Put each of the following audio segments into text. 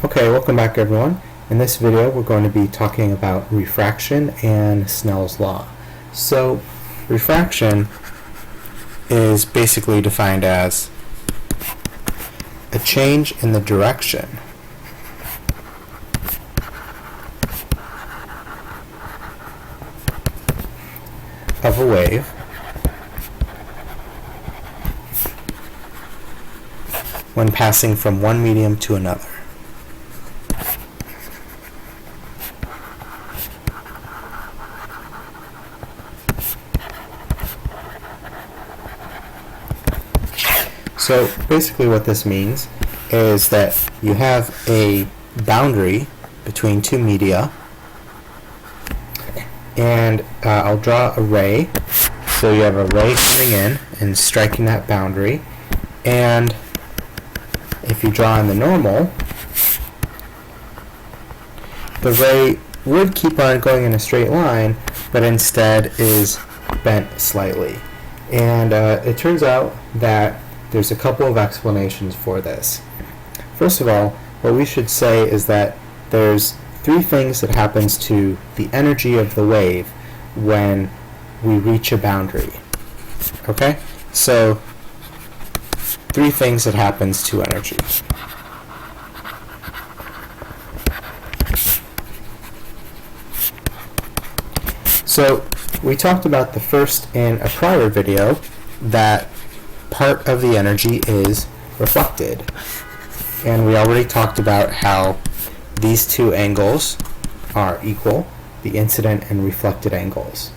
Okay, welcome back everyone. In this video we're going to be talking about refraction and Snell's law. So refraction is basically defined as a change in the direction of a wave when passing from one medium to another. So basically what this means is that you have a boundary between two media, and I'll draw a ray. So you have a ray coming in and striking that boundary, and if you draw in the normal, the ray would keep on going in a straight line, but instead is bent slightly. And it turns out that there's a couple of explanations for this. First of all, what we should say is that there's three things that happens to the energy of the wave when we reach a boundary. Okay? So, three things that happens to energy. So, we talked about the first in a prior video, that part of the energy is reflected. And we already talked about how these two angles are equal, the incident and reflected angles.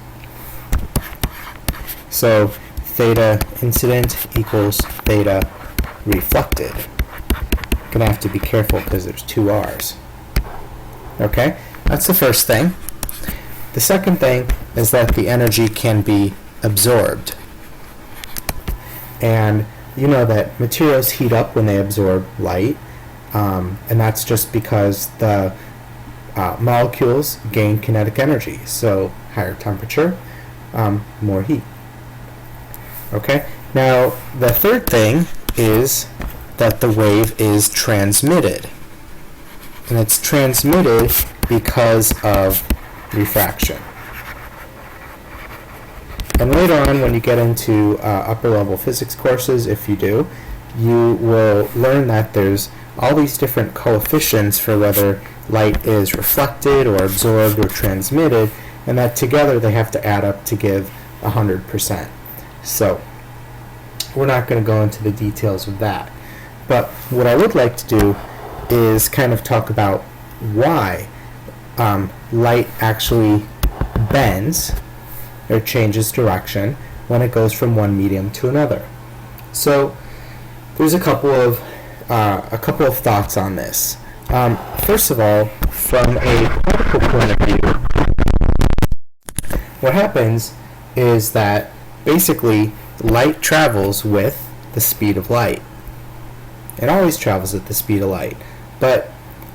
So theta incident equals theta reflected. Gonna have to be careful because there's two R's. Okay, that's the first thing. The second thing is that the energy can be absorbed. And you know that materials heat up when they absorb light, and that's just because the molecules gain kinetic energy. So higher temperature, more heat. Okay. Now the third thing is that the wave is transmitted, and it's transmitted because of refraction. And later on, when you get into upper level physics courses, if you do, you will learn that there's all these different coefficients for whether light is reflected or absorbed or transmitted, and that together they have to add up to give 100%. So we're not going to go into the details of that. But what I would like to do is kind of talk about why light actually bends or changes direction when it goes from one medium to another. So there's a couple of thoughts on this. First of all, from a particle point of view, what happens is that basically light travels with the speed of light. It always travels at the speed of light, but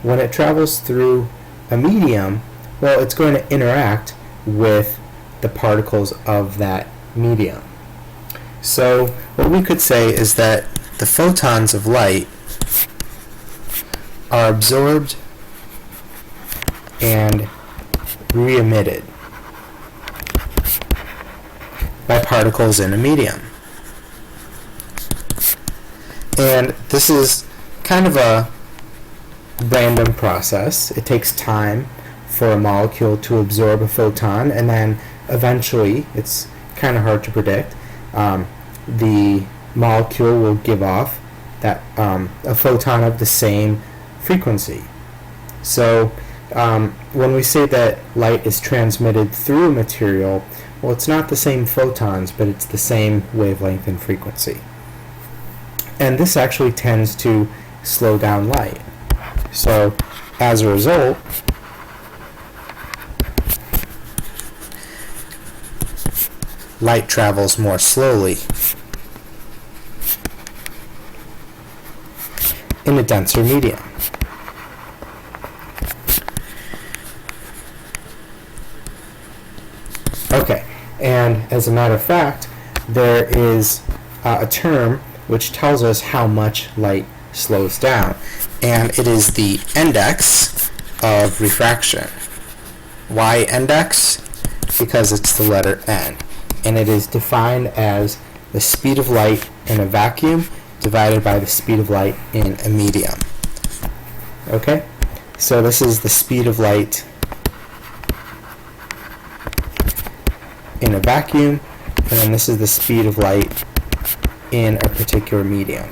when it travels through a medium, well, it's going to interact with the particles of that medium. So what we could say is that the photons of light are absorbed and re-emitted by particles in a medium. And this is kind of a random process. It takes time for a molecule to absorb a photon, and then eventually, it's kind of hard to predict, the molecule will give off that a photon of the same frequency. So when we say that light is transmitted through a material, well, it's not the same photons, but it's the same wavelength and frequency. And this actually tends to slow down light. So as a result, light travels more slowly in a denser medium. Okay, and as a matter of fact, there is a term which tells us how much light slows down, and it is the index of refraction. Why index? Because it's the letter n, and it is defined as the speed of light in a vacuum divided by the speed of light in a medium. Okay, so this is the speed of light in a vacuum, and then this is the speed of light in a particular medium.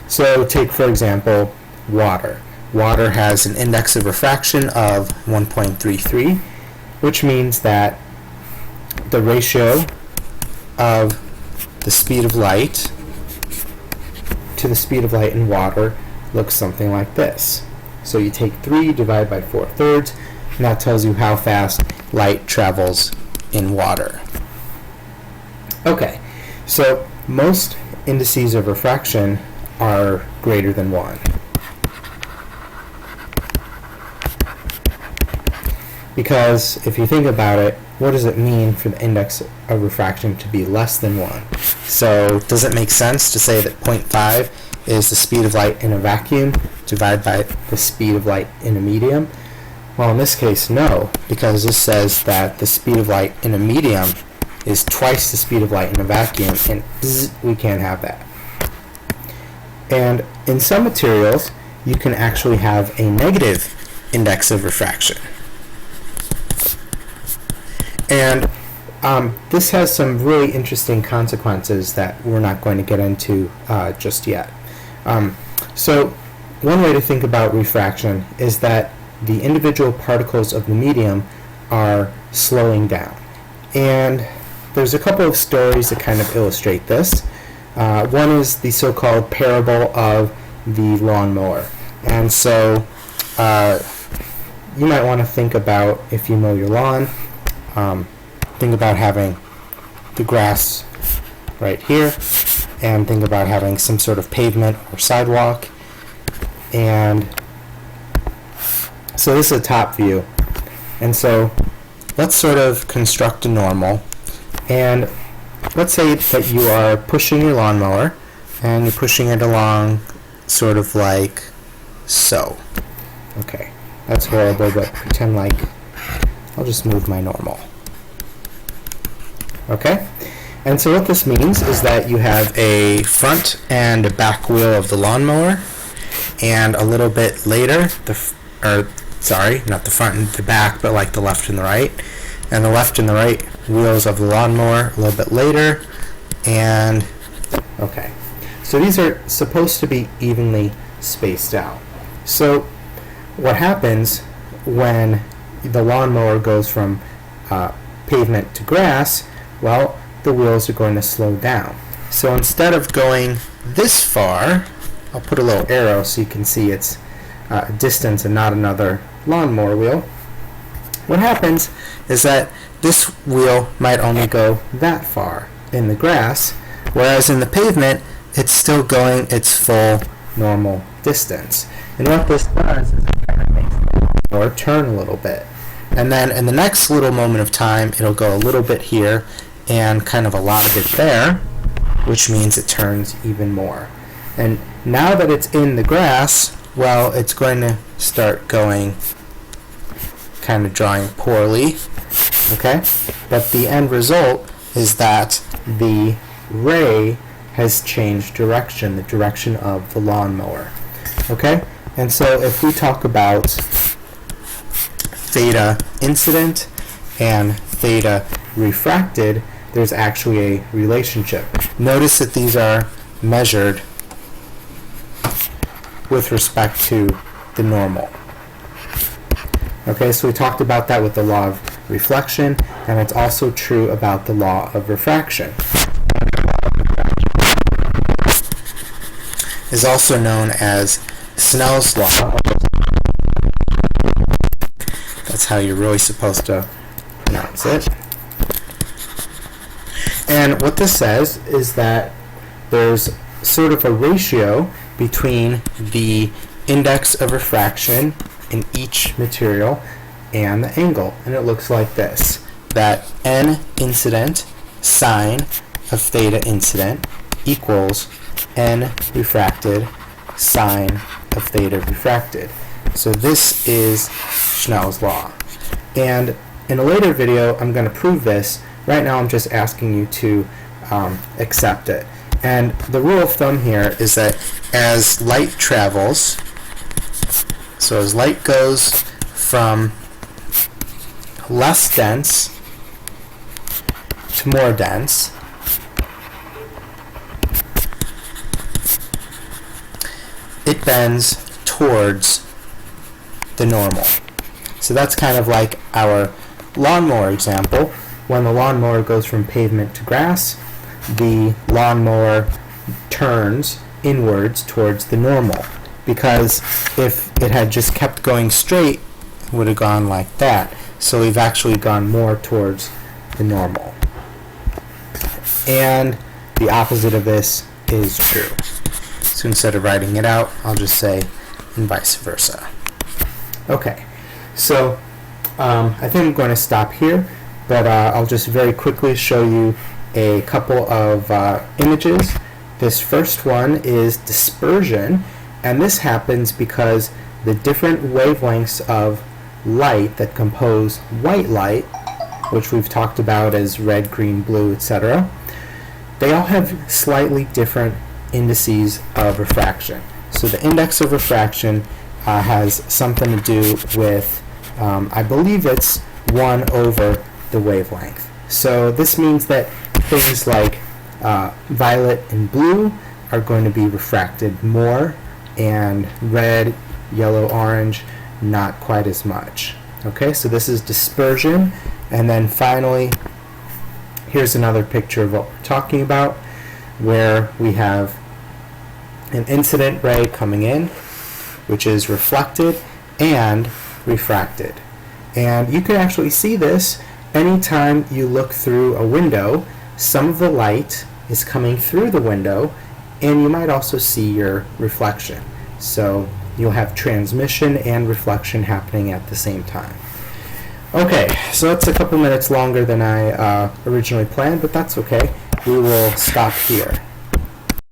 So take, for example, water. Water has an index of refraction of 1.33, which means that the ratio of the speed of light to the speed of light in water looks something like this. So you take 3, divide by 4/3, and that tells you how fast light travels in water. Okay, so most indices of refraction are greater than 1. Because if you think about it, what does it mean for the index of refraction to be less than 1? So does it make sense to say that 0.5 is the speed of light in a vacuum divided by the speed of light in a medium? Well, in this case, no, because this says that the speed of light in a medium is twice the speed of light in a vacuum, and we can't have that. And in some materials, you can actually have a negative index of refraction. And this has some really interesting consequences that we're not going to get into just yet. So one way to think about refraction is that the individual particles of the medium are slowing down. And there's a couple of stories that kind of illustrate this. One is the so-called parable of the lawnmower. And so you might want to think about, if you mow your lawn, think about having the grass right here, and think about having some sort of pavement or sidewalk. And so this is a top view. And so let's sort of construct a normal. And let's say that you are pushing your lawnmower, and you're pushing it along sort of like so. Okay, that's horrible, but pretend like I'll just move my normal. Okay? And so what this means is that you have a front and a back wheel of the lawnmower, and a little bit later, not the front and the back, but like the left and the right, and the left and the right wheels of the lawnmower a little bit later, and okay. So these are supposed to be evenly spaced out. So what happens when the lawnmower goes from pavement to grass? Well, the wheels are going to slow down. So instead of going this far, I'll put a little arrow so you can see it's a distance and not another lawnmower wheel. What happens is that this wheel might only go that far in the grass, whereas in the pavement, it's still going its full normal distance. And what this does is it kind of makes the lawnmower turn a little bit. And then in the next little moment of time, it'll go a little bit here and kind of a lot of it there, which means it turns even more. And now that it's in the grass, well, it's going to start going kind of drawing poorly, okay? But the end result is that the ray has changed direction, the direction of the lawnmower, okay? And so if we talk about theta incident and theta refracted, there's actually a relationship. Notice that these are measured with respect to the normal. Okay, so we talked about that with the law of reflection, and it's also true about the law of refraction. Is also known as Snell's law. That's how you're really supposed to pronounce it. And what this says is that there's sort of a ratio between the index of refraction in each material and the angle. And it looks like this, that n incident sine of theta incident equals n refracted sine of theta refracted. So this is Snell's law. And in a later video, I'm going to prove this. Right now, I'm just asking you to accept it. And the rule of thumb here is that as light travels, so as light goes from less dense to more dense, it bends towards the normal. So that's kind of like our lawnmower example. When the lawnmower goes from pavement to grass, the lawnmower turns inwards towards the normal, because if it had just kept going straight, it would have gone like that. So we've actually gone more towards the normal. And the opposite of this is true. So instead of writing it out, I'll just say and vice versa. Okay, so I think I'm going to stop here, but I'll just very quickly show you a couple of images. This first one is dispersion, and this happens because the different wavelengths of light that compose white light, which we've talked about as red, green, blue, etc., they all have slightly different indices of refraction. So the index of refraction has something to do with, I believe it's 1 over the wavelength. So this means that things like violet and blue are going to be refracted more, and red, yellow, orange, not quite as much. Okay, so this is dispersion. And then finally, here's another picture of what we're talking about, where we have an incident ray coming in, which is reflected and refracted. And you can actually see this anytime you look through a window. Some of the light is coming through the window, and you might also see your reflection. So you'll have transmission and reflection happening at the same time. Okay, so that's a couple minutes longer than I originally planned, but that's okay. We will stop here.